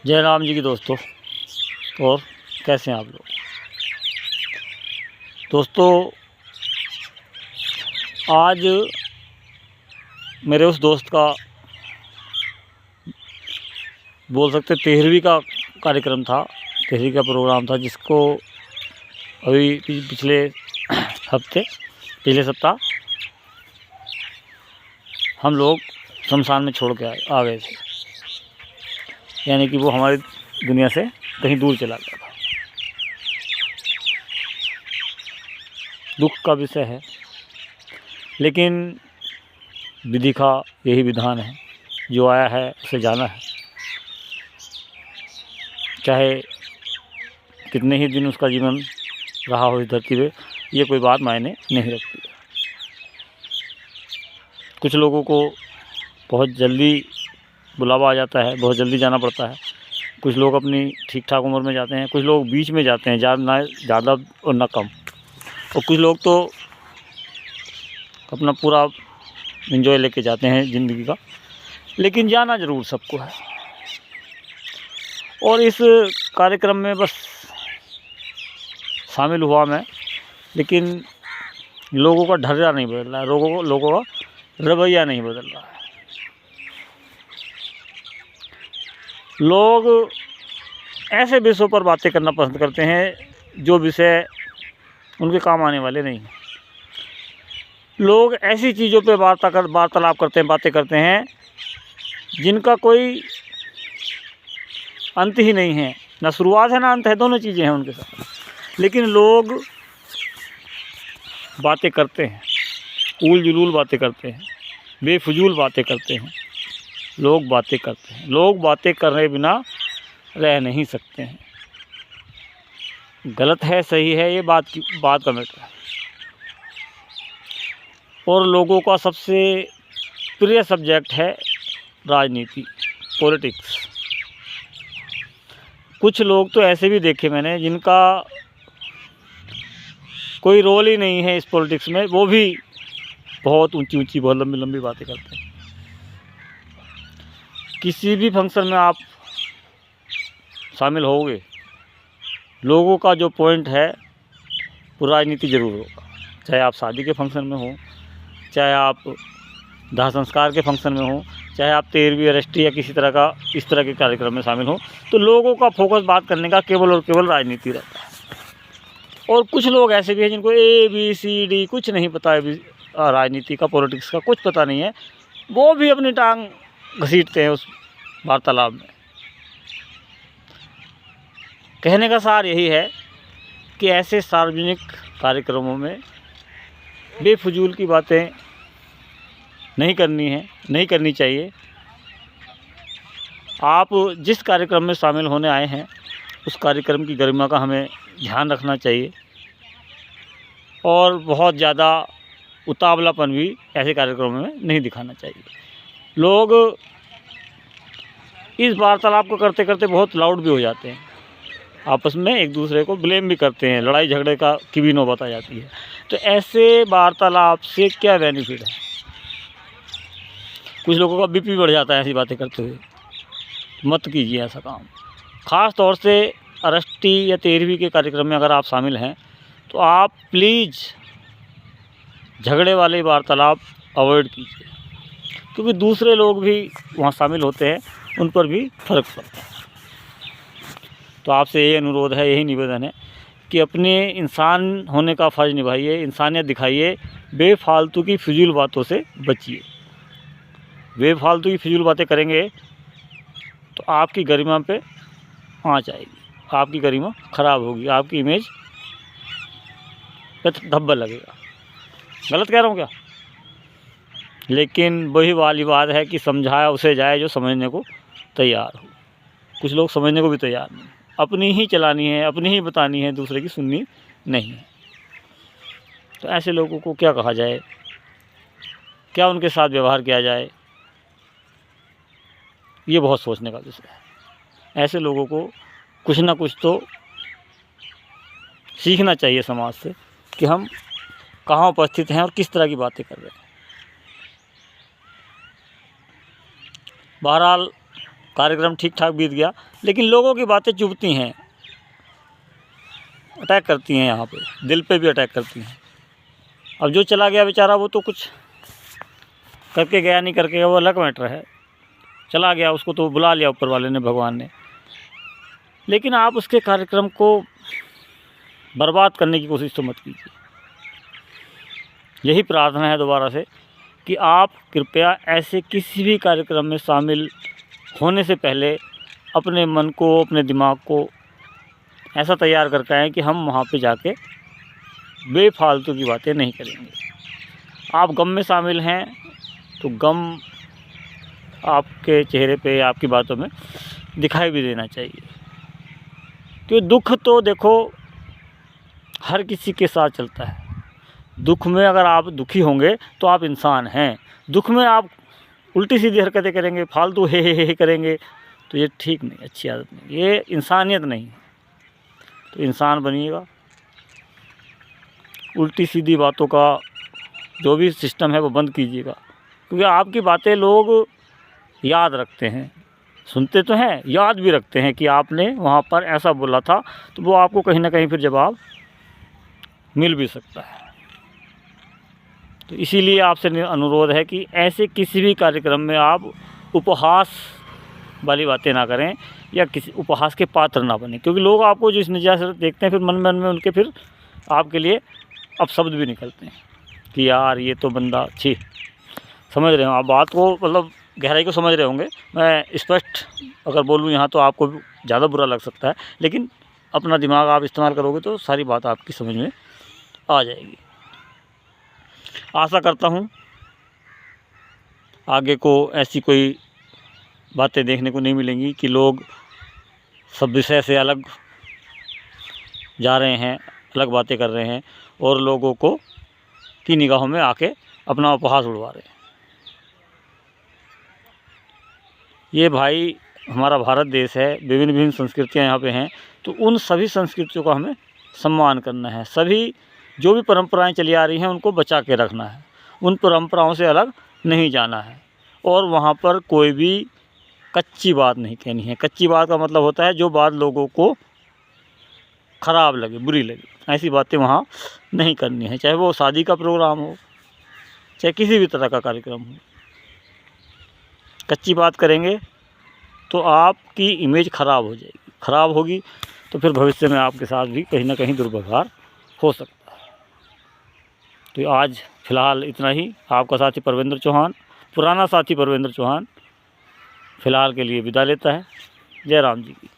जय राम जी की दोस्तों। और कैसे हैं आप लोग दोस्तों। आज मेरे उस दोस्त का बोल सकते 13वीं का कार्यक्रम था, 13वीं का प्रोग्राम था, जिसको अभी पिछले सप्ताह हम लोग शमशान में छोड़ के आ गए थे। यानी कि वो हमारी दुनिया से कहीं दूर चला गया था। दुख का विषय है, लेकिन विधि का यही विधान है, जो आया है उसे जाना है। चाहे कितने ही दिन उसका जीवन रहा हो इस धरती पे, ये कोई बात मायने नहीं रखती है। कुछ लोगों को बहुत जल्दी बुलावा आ जाता है, बहुत जल्दी जाना पड़ता है। कुछ लोग अपनी ठीक ठाक उम्र में जाते हैं, कुछ लोग बीच में जाते हैं, ना ज़्यादा और ना कम, और कुछ लोग तो अपना पूरा एंजॉय लेके जाते हैं ज़िंदगी का। लेकिन जाना ज़रूर सबको है। और इस कार्यक्रम में बस शामिल हुआ मैं, लेकिन लोगों का ढर्रा नहीं बदल रहा है, लोगों का रवैया नहीं बदल रहा है। लोग ऐसे विषयों पर बातें करना पसंद करते हैं जो विषय उनके काम आने वाले नहीं हैं। लोग ऐसी चीज़ों पे वार्तालाप करते हैं, बातें करते हैं जिनका कोई अंत ही नहीं है, ना शुरुआत है ना अंत है, दोनों चीज़ें हैं उनके साथ। लेकिन लोग बातें करते हैं, ऊल जुलूल बातें करते हैं, बेफजूल बातें करते हैं। लोग बातें करते हैं, लोग बातें करने बिना रह नहीं सकते हैं। गलत है सही है, ये बात का मैटर है। और लोगों का सबसे प्रिय सब्जेक्ट है राजनीति, पॉलिटिक्स। कुछ लोग तो ऐसे भी देखे मैंने जिनका कोई रोल ही नहीं है इस पॉलिटिक्स में, वो भी बहुत ऊंची ऊंची बहुत लंबी लंबी बातें करते हैं। किसी भी फंक्शन में आप शामिल होगे, लोगों का जो पॉइंट है वो राजनीति ज़रूर होगा। चाहे आप शादी के फंक्शन में हो, चाहे आप दाह संस्कार के फंक्शन में हो, चाहे आप 13वीं अरेस्टी या किसी तरह का इस तरह के कार्यक्रम में शामिल हो, तो लोगों का फोकस बात करने का केवल और केवल राजनीति रहता है। और कुछ लोग ऐसे भी हैं जिनको ABCD कुछ नहीं पता है, राजनीति का, पॉलिटिक्स का कुछ पता नहीं है, वो भी अपनी टांग घसीटते हैं उस वार्तालाप में। कहने का सार यही है कि ऐसे सार्वजनिक कार्यक्रमों में बेफजूल की बातें नहीं करनी चाहिए। आप जिस कार्यक्रम में शामिल होने आए हैं, उस कार्यक्रम की गरिमा का हमें ध्यान रखना चाहिए। और बहुत ज़्यादा उतावलापन भी ऐसे कार्यक्रमों में नहीं दिखाना चाहिए। लोग इस वार्तालाप को करते करते बहुत लाउड भी हो जाते हैं, आपस में एक दूसरे को ब्लेम भी करते हैं, लड़ाई झगड़े की भी नौबत आ जाती है। तो ऐसे वार्तालाप से क्या बेनिफिट है? कुछ लोगों का BP बढ़ जाता है ऐसी बातें करते हुए। मत कीजिए ऐसा काम। ख़ास तौर से अरेस्टी या 13वीं के कार्यक्रम में अगर आप शामिल हैं, तो आप प्लीज़ झगड़े वाले वार्तालाप अवॉइड कीजिए, क्योंकि दूसरे लोग भी वहाँ शामिल होते हैं, उन पर भी फ़र्क पड़ता है। तो आपसे यही अनुरोध है, यही निवेदन है कि अपने इंसान होने का फ़र्ज़ निभाइए, इंसानियत दिखाइए, बेफालतू की फिजूल बातों से बचिए। बेफालतू की फिजूल बातें करेंगे तो आपकी गरिमा पे आँच आएगी, आपकी गरिमा ख़राब होगी, आपकी इमेज पे धब्बा लगेगा। गलत कह रहा हूँ क्या? लेकिन वही वाली बात है कि समझाया उसे जाए जो समझने को तैयार हो। कुछ लोग समझने को भी तैयार नहीं, अपनी ही चलानी है, अपनी ही बतानी है, दूसरे की सुननी नहीं है। तो ऐसे लोगों को क्या कहा जाए, क्या उनके साथ व्यवहार किया जाए, ये बहुत सोचने का विषय है। ऐसे लोगों को कुछ ना कुछ तो सीखना चाहिए समाज से कि हम कहाँ उपस्थित हैं और किस तरह की बातें कर रहे हैं। बहरहाल कार्यक्रम ठीक ठाक बीत गया, लेकिन लोगों की बातें चुभती हैं, अटैक करती हैं, यहाँ पे दिल पे भी अटैक करती हैं। अब जो चला गया बेचारा वो तो कुछ करके गया नहीं करके गया, वो अलग मैटर है, चला गया, उसको तो बुला लिया ऊपर वाले ने, भगवान ने। लेकिन आप उसके कार्यक्रम को बर्बाद करने की कोशिश तो मत कीजिए। यही प्रार्थना है दोबारा से कि आप कृपया ऐसे किसी भी कार्यक्रम में शामिल होने से पहले अपने मन को, अपने दिमाग को ऐसा तैयार करके आएँ कि हम वहाँ पे जाके बेफालतू की बातें नहीं करेंगे। आप गम में शामिल हैं तो गम आपके चेहरे पे, आपकी बातों में दिखाई भी देना चाहिए। क्योंकि दुख तो देखो हर किसी के साथ चलता है। दुख में अगर आप दुखी होंगे तो आप इंसान हैं। दुख में आप उल्टी सीधी हरकतें करेंगे, फालतू हे करेंगे, तो ये ठीक नहीं, अच्छी आदत नहीं, ये इंसानियत नहीं है। तो इंसान बनिएगा। उल्टी सीधी बातों का जो भी सिस्टम है वो बंद कीजिएगा, क्योंकि आपकी बातें लोग याद रखते हैं, सुनते तो हैं, याद भी रखते हैं कि आपने वहाँ पर ऐसा बोला था, तो वो आपको कहीं ना कहीं फिर जवाब मिल भी सकता है। तो इसीलिए आपसे अनुरोध है कि ऐसे किसी भी कार्यक्रम में आप उपहास वाली बातें ना करें या किसी उपहास के पात्र ना बने, क्योंकि लोग आपको जिस नज़र से देखते हैं फिर मन मन में उनके फिर आपके लिए अपशब्द भी निकलते हैं कि यार ये तो बंदा, छी, समझ रहे हो आप बात को, मतलब गहराई को समझ रहे होंगे। मैं स्पष्ट अगर बोलूँ यहाँ तो आपको ज़्यादा बुरा लग सकता है, लेकिन अपना दिमाग आप इस्तेमाल करोगे तो सारी बात आपकी समझ में आ जाएगी। आशा करता हूँ आगे को ऐसी कोई बातें देखने को नहीं मिलेंगी कि लोग सब विषय से अलग जा रहे हैं, अलग बातें कर रहे हैं और लोगों को की निगाहों में आके अपना उपहास उड़वा रहे हैं। ये भाई हमारा भारत देश है, विभिन्न विभिन्न संस्कृतियाँ यहाँ पे हैं, तो उन सभी संस्कृतियों का हमें सम्मान करना है। सभी जो भी परंपराएं चली आ रही हैं उनको बचा के रखना है, उन परंपराओं से अलग नहीं जाना है और वहाँ पर कोई भी कच्ची बात नहीं कहनी है। कच्ची बात का मतलब होता है जो बात लोगों को ख़राब लगे, बुरी लगे, ऐसी बातें वहाँ नहीं करनी है, चाहे वो शादी का प्रोग्राम हो, चाहे किसी भी तरह का कार्यक्रम हो। कच्ची बात करेंगे तो आपकी इमेज ख़राब हो जाएगी, ख़राब होगी तो फिर भविष्य में आपके साथ भी कहीं ना कहीं दुर्व्यवहार हो सकता है। तो आज फ़िलहाल इतना ही। आपका साथी परवेंद्र चौहान, पुराना साथी परवेंद्र चौहान फ़िलहाल के लिए विदा लेता है। जय राम जी की।